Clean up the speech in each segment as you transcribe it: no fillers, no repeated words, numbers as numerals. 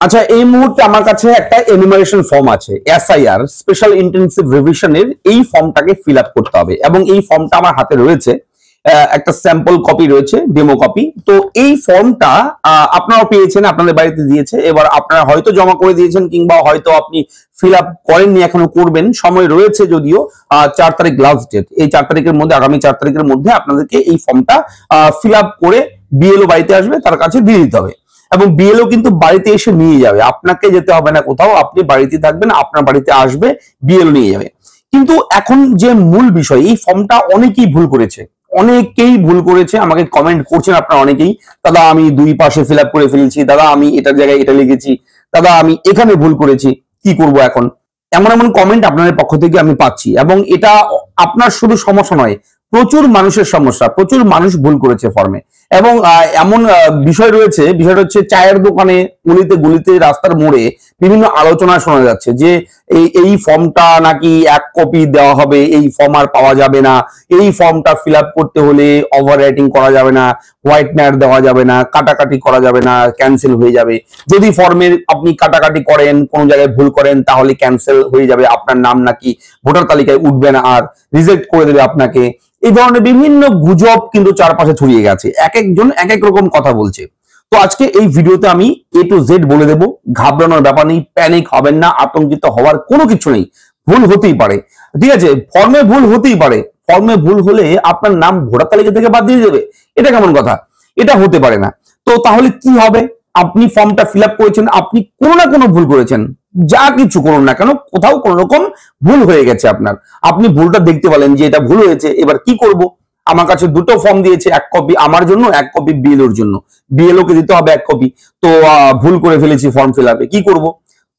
আচ্ছা, এই মুহূর্তে আমার কাছে একটা এনুমারেশন ফর্ম আছে, এসআইআর স্পেশাল ইন্টেনসিভ রিভিশনের। এই ফর্মটাকে ফিল আপ করতে হবে এবং এই ফর্মটা আমার হাতে রয়েছে, একটা স্যাম্পল কপি রয়েছে, ডেমো কপি। তো এই ফর্মটা আপনারাও পেয়েছেন, আপনাদের বাড়িতে দিয়েছে। এবার আপনারা হয়তো জমা করে দিয়েছেন কিংবা হয়তো আপনি ফিল আপ করেননি, এখনো করবেন, সময় রয়েছে। যদিও 4 তারিখ লাস্ট ডেট, এই 4 তারিখের মধ্যে, আগামী 4 তারিখের মধ্যে আপনাদেরকে এই ফর্মটা ফিল আপ করে বিএলও বাড়িতে আসবে, তার কাছে দিয়ে দিতে হবে। এবং বিএলও কিন্তু বাড়িতে এসে নিয়ে যাবে, আপনাকে যেতে হবে না কোথাও, আপনি বাড়িতে থাকবেন, আপনার বাড়িতে আসবে, বিএলও নিয়ে যাবে। কিন্তু এখন যে মূল বিষয়, এই ফর্মটা অনেকেই ভুল করেছে, আমাকে কমেন্ট করছেন আপনারা অনেকেই, দাদা আমি 2 পাশে ফিল আপ করে ফেলেছি, দাদা আমি এটার জায়গায় এটা লিখেছি, দাদা আমি এখানে ভুল করেছি, কি করব এখন। এমন এমন কমেন্ট আপনাদের পক্ষ থেকে আমি পাচ্ছি, এবং এটা আপনার শুধু সমস্যা নয়, প্রচুর মানুষের সমস্যা, প্রচুর মানুষ ভুল করেছে ফর্মে। এবং এমন বিষয় রয়েছে, বিষয়টা হচ্ছে চায়ের দোকানে, গলিতে গলিতে, রাস্তার মোড়ে বিভিন্ন আলোচনা শোনা যাচ্ছে যে এই ফর্মটা নাকি 1 কপি দেওয়া হবে, এই ফর্ম আর পাওয়া যাবে না, এই ফর্মটা ফিল আপ করতে হলে ওভার রাইটিং করা যাবে না, হোয়াইটনার দেওয়া যাবে না, কাটাকাটি করা যাবে না, ক্যান্সেল হয়ে যাবে। যদি ফর্মের আপনি কাটাকাটি করেন, কোন জায়গায় ভুল করেন, তাহলে ক্যান্সেল হয়ে যাবে, আপনার নাম নাকি ভোটার তালিকায় উঠবে না, আর রিজেক্ট করে দেবে আপনাকে। এই ধরনের বিভিন্ন গুজব কিন্তু চারপাশে ছড়িয়ে গেছে, এক একজন এক এক রকম কথা বলছে। তো আজকে এই ভিডিওতে আমি A to Z বলে দেব, ঘাবড়ানোর ব্যাপার নেই, প্যানিক হবেন না, আতঙ্কিত হওয়ার কোনো কিছু নেই। ভুল হতেই পারে, ঠিক আছে, ফর্মে ভুল হতেই পারে। ফর্মে ভুল হলে আপনার নাম ভোটার তালিকা থেকে বাদ দিয়ে দেবে, এটা কেমন কথা? এটা হতে পারে না। তো তাহলে কি হবে? আপনি ফর্মটা ফিল আপ করেছেন, আপনি কোনো না কোনো ভুল করেছেন, যা কিছু করুন না কেন, কোথাও কোনো রকম ভুল হয়ে গেছে আপনার, আপনি ভুলটা দেখতে পেলেন যে এটা ভুল হয়েছে, এবার কি করব? আমার কাছে 2টো ফর্ম দিয়েছে, 1 কপি আমার জন্য, 1 কপি বিএলওর জন্য। বিএলও কে দিতে হবে 1 কপি। তো ভুল করে ফেলেছি ফর্ম ফিল আপে, কি করব?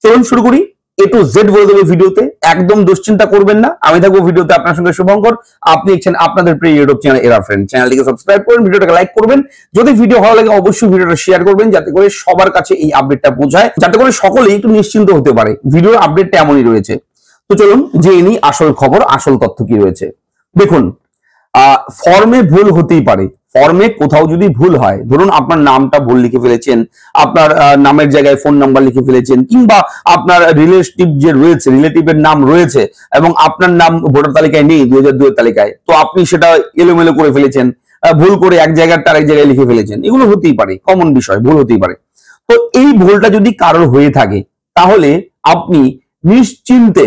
চলুন শুরু করি। A to Z বলে দেবো ভিডিওতে, একদম দুশ্চিন্তা করবেন না, আমি থাকবো ভিডিওতে আপনার সঙ্গে শুভঙ্কর। আপনি দেখছেন আপনাদের প্রিয় ইউটিউব চ্যানেল এরা ফ্রেন্ড, চ্যানেলটিকে সাবস্ক্রাইব করুন, ভিডিওটাকে লাইক করবেন। যদি ভিডিও ভালো লাগে অবশ্যই ভিডিওটা শেয়ার করবেন, যাতে করে সবার কাছে এই আপডেটটা পৌঁছায়, যাতে করে সকলেই একটু নিশ্চিন্ত হতে পারে। ভিডিওর আপডেটটা এমনই রয়েছে। তো চলুন জেনে নিই আসল খবর, আসল তথ্য কি রয়েছে। দেখুন, ফর্মে ভুল হতেই পারে। ফর্মে কোথাও যদি ভুল হয়, ধরুন আপনার নামটা ভুল লিখে ফেলেছেন, আপনার নামের জায়গায় ফোন নাম্বার লিখে ফেলেছেন, কিংবা আপনার রিলেটিভ যে রয়েছে, রিলেটিভের নাম রয়েছে এবং আপনার নাম ভোটার তালিকায় নেই, 2002 তালিকায়, তো আপনি সেটা এলোমেলো করে ফেলেছেন, ভুল করে এক জায়গার আরেক জায়গায় লিখে ফেলেছেন, এগুলো হতেই পারে, কমন বিষয়, ভুল হতেই পারে। তো এই ভুলটা যদি কারোর হয়ে থাকে, তাহলে আপনি নিশ্চিন্তে,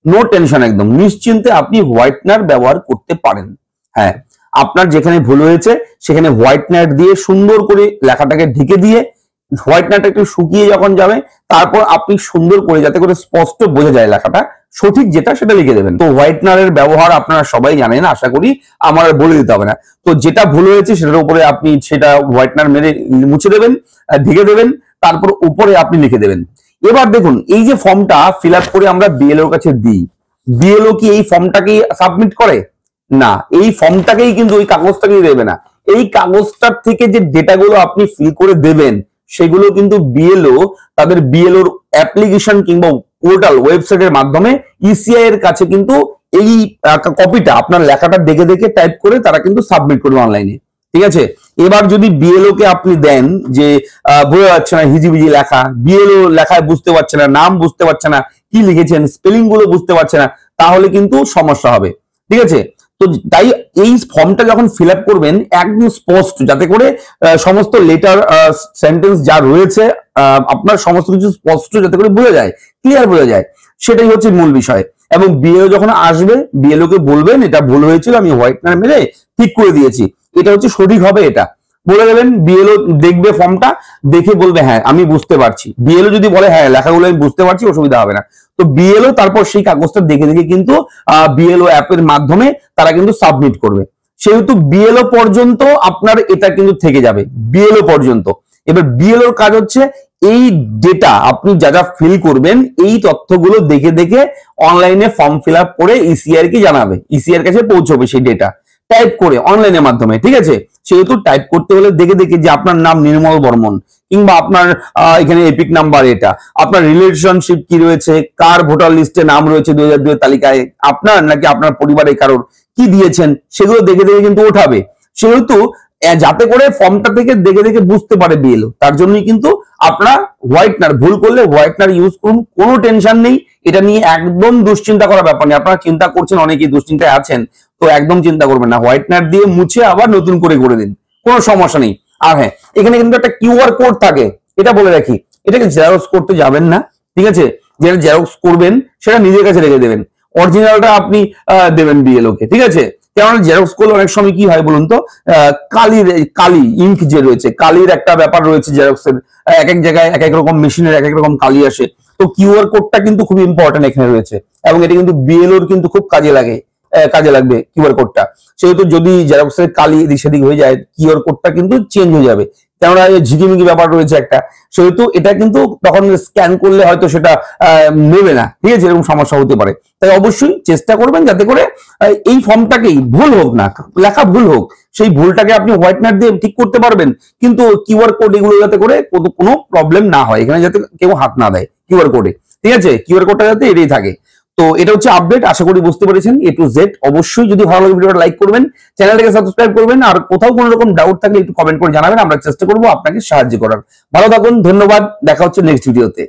নো টেনশন, একদম নিশ্চিন্তে আপনি হোয়াইটনার ব্যবহার করতে পারেন। হ্যাঁ, আপনার যেখানে ভুল হয়েছে সেখানে হোয়াইটনার দিয়ে সুন্দর করে লেখাটাকে ঢেকে দিয়ে, হোয়াইটনারটা একটু শুকিয়ে যখন যাবে, তারপর আপনি সুন্দর করে, যাতে করে স্পষ্ট বোঝা যায় লেখাটা সঠিক যেটা, সেটা লিখে দেবেন। তো হোয়াইটনারের ব্যবহার আপনারা সবাই জানেন, আশা করি আমার বলে দিতে হবে না। তো যেটা ভুল হয়েছে সেটার উপরে আপনি সেটা হোয়াইটনার মেরে মুছে দেবেন, ঢেকে দেবেন, তারপর উপরে আপনি লিখে দেবেন। এবার দেখুন, এই যে ফর্মটা ফিল আপ করে আমরা বিএলওর কাছে দিই, বিএলও কি এই ফর্মটাকে সাবমিট করে? না, এই ফর্মটাকেই কিন্তু, ওই কাগজটাকেই দেবে না। এই কাগজটার থেকে যে ডেটাগুলো আপনি ফিল করে দেবেন, সেগুলো কিন্তু বিএলও তাদের বিএলওর অ্যাপ্লিকেশন কিংবা পোর্টাল ওয়েবসাইটের মাধ্যমে ইসিআই এর কাছে কিন্তু এই কপিটা, আপনার লেখাটা দেখে দেখে টাইপ করে তারা কিন্তু সাবমিট করবে অনলাইনে, ঠিক আছে। এবার যদি বিএলও কে আপনি দেন যে বোঝা যাচ্ছে না, হিজিবিজি লেখা, বিএলও লেখায় বুঝতে পারছে না, নাম বুঝতে পারছে না, কি লিখেছেন, স্পেলিং গুলো বুঝতে পারছে না, তাহলে কিন্তু সমস্যা হবে, ঠিক আছে। তো তাই এই ফর্মটা যখন ফিল আপ করবেন, একদম স্পষ্ট, যাতে করে সমস্ত লেটার সেন্টেন্স যা রয়েছে, আপনার সমস্ত কিছু স্পষ্ট যাতে করে বোঝা যায়, ক্লিয়ার বোঝা যায়, সেটাই হচ্ছে মূল বিষয়। এবং বিএলও যখন আসবে, বিএলও কে বলবেন এটা ভুল হয়েছিল, আমি হোয়াইটনার মেরে ঠিক করে দিয়েছি, এটা হচ্ছে সঠিক হবে, এটা বলে দেবেন। বিএলও দেখবে ফর্মটা, দেখে বলবে হ্যাঁ আমি বুঝতে পারছি। বিএলও যদি বলে হ্যাঁ লেখাগুলো আমি বুঝতে পারছি, অসুবিধা হবে না, তো বিএলও তারপর সেই কাগজটা দেখে দেখে কিন্তু বিএলও অ্যাপের মাধ্যমে তারা কিন্তু সাবমিট করবে। সেহেতু বিএলও পর্যন্ত আপনার এটা কিন্তু থেকে যাবে, বিএলও পর্যন্ত। এবার বিএলওর কাজ হচ্ছে এই ডেটা, আপনি যা যা ফিল করবেন, এই তথ্যগুলো দেখে দেখে অনলাইনে ফর্ম ফিল আপ করে ইসিআর কে জানাবে, ইসিআর কাছে পৌঁছবে সেই ডেটা টাইপ করে অনলাইনের মাধ্যমে, ঠিক আছে। সেহেতু টাইপ করতে হলে দেখে দেখে যে আপনার নাম নির্মল বর্মন, কিংবা আপনার এখানে এপিক নাম্বার এটা, আপনার রিলেশনশিপ কি রয়েছে, কার ভোটার লিস্টে নাম রয়েছে 2002 তালিকায়, আপনার নাকি আপনার পরিবারের কারোর, কি দিয়েছেন, সেগুলো দেখে দেখে কিন্তু ওঠাবে। সেহেতু যাতে করে ফর্মটা থেকে দেখে দেখে বুঝতে পারে বিএলও, তার জন্যই কিন্তু আপনারা হোয়াইটনার, ভুল করলে হোয়াইটনার ইউজ করুন, কোনো টেনশন নেই, এটা নিয়ে একদম দুশ্চিন্তা করার ব্যাপার নেই। আপনারা চিন্তা করছেন, অনেকেই দুশ্চিন্তায় আছেন, তো একদম চিন্তা করবেন না, হোয়াইটনার দিয়ে মুছে আবার নতুন করে দিন, কোনো সমস্যা নেই। আর হ্যাঁ, এখানে কিন্তু একটা কিউআর কোড থাকে, এটা বলে রাখি, এটাকে জেরক্স করতে যাবেন না, ঠিক আছে? যেটা জেরক্স করবেন সেটা নিজের কাছে রেখে দেবেন, অরিজিনালটা আপনি দেবেন বিএলও কে, ঠিক আছে? কেননা জেরক্স করলে অনেক সময় কি হয় বলুন তো, কালি ইঙ্ক যে রয়েছে, কালির একটা ব্যাপার রয়েছে জেরক্সের, এক এক জায়গায় এক এক রকম মেশিনের এক এক রকম কালি আসে। তো কিউআর কোডটা কিন্তু খুব ইম্পর্টেন্ট এখানে রয়েছে, এবং এটা কিন্তু বিএলওর কিন্তু খুব কাজে লাগবে কিউআর কোডটা। সেহেতু যদি জেরক্সের কালি এদিক সেদিক হয়ে যায়, কিউআর কোডটা কিন্তু চেঞ্জ হয়ে যাবে, কেননা ঝিকিমিকি ব্যাপার রয়েছে একটা, সেহেতু এটা কিন্তু তখন স্ক্যান করলে হয়তো সেটা নেবে না, ঠিক আছে? এরকম সমস্যা হতে পারে। তাই অবশ্যই চেষ্টা করবেন যাতে করে এই ফর্মটাকেই, ভুল হোক না, লেখা ভুল হোক, সেই ভুলটাকে আপনি হোয়াইটনার দিয়ে ঠিক করতে পারবেন, কিন্তু কিউআর কোড এগুলো যাতে করে কোনো প্রবলেম না হয়, এখানে যাতে কেউ হাত না দেয় কিউআর কোডে, ঠিক আছে? কিউআর কোডটা যাতে এটাই থাকে। তো এটা হচ্ছে আপডেট, আশা করি বুঝতে পেরেছেন A to Z। অবশ্যই যদি ভালো লাগে ভিডিওটা লাইক করবেন, চ্যানেলটাকে সাবস্ক্রাইব করবেন, আর কোথাও কোনো রকম ডাউট থাকলে একটু কমেন্ট করে জানাবেন, আমরা চেষ্টা করবো আপনাকে সাহায্য করার। ভালো থাকুন, ধন্যবাদ, দেখা হচ্ছে নেক্সট ভিডিওতে।